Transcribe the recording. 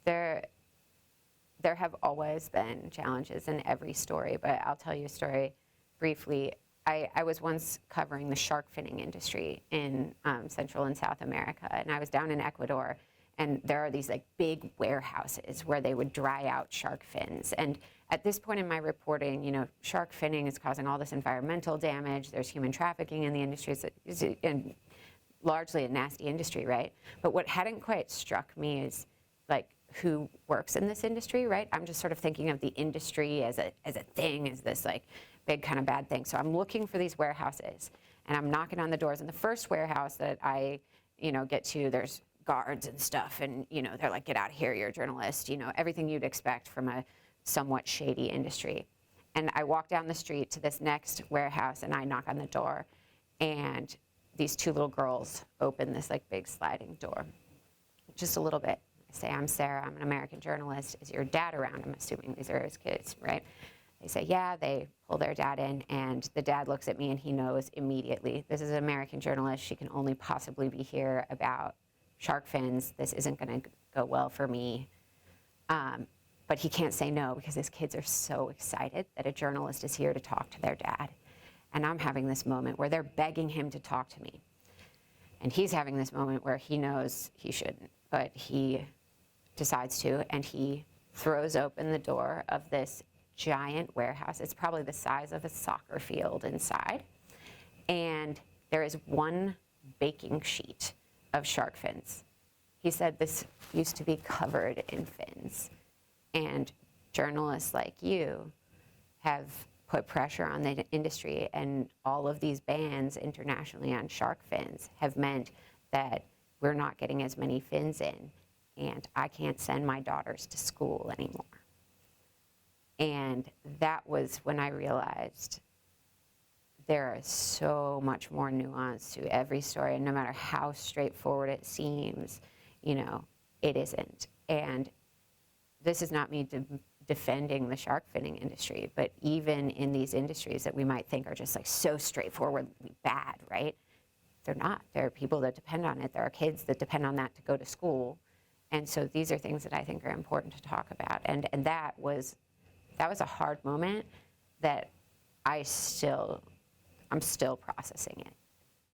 There have always been challenges in every story, but I'll tell you a story briefly. I was once covering the shark finning industry in Central and South America, and I was down in Ecuador, and there are these like big warehouses where they would dry out shark fins. And at this point in my reporting, you know, shark finning is causing all this environmental damage. There's human trafficking in the industry. It's largely a nasty industry, right? But what hadn't quite struck me is like who works in this industry, right? I'm just sort of thinking of the industry as a thing, as this like big kind of bad thing. So I'm looking for these warehouses, and I'm knocking on the doors. And the first warehouse that I, you know, get to, there's guards and stuff, and you know, they're like, "Get out of here, you're a journalist." You know, everything you'd expect from a somewhat shady industry. And I walk down the street to this next warehouse, and I knock on the door, and these two little girls open this like big sliding door, just a little bit. I say, "I'm Sarah, I'm an American journalist. Is your dad around?" I'm assuming these are his kids, right? They say, "Yeah." They pull their dad in, and the dad looks at me, and he knows immediately, this is an American journalist. She can only possibly be here about shark fins. This isn't going to go well for me. But he can't say no because his kids are so excited that a journalist is here to talk to their dad. And I'm having this moment where they're begging him to talk to me. And he's having this moment where he knows he shouldn't, but he decides to, and he throws open the door of this giant warehouse. It's probably the size of a soccer field inside. And there is one baking sheet of shark fins. He said this used to be covered in fins. And journalists like you have put pressure on the industry, and all of these bans internationally on shark fins have meant that we're not getting as many fins in, and I can't send my daughters to school anymore. And that was when I realized there is so much more nuance to every story, and no matter how straightforward it seems, you know, it isn't. And this is not me defending the shark finning industry, but even in these industries that we might think are just like so straightforwardly bad, right? They're not. There are people that depend on it. There are kids that depend on that to go to school. And so these are things that I think are important to talk about. And that was a hard moment that I'm still processing it.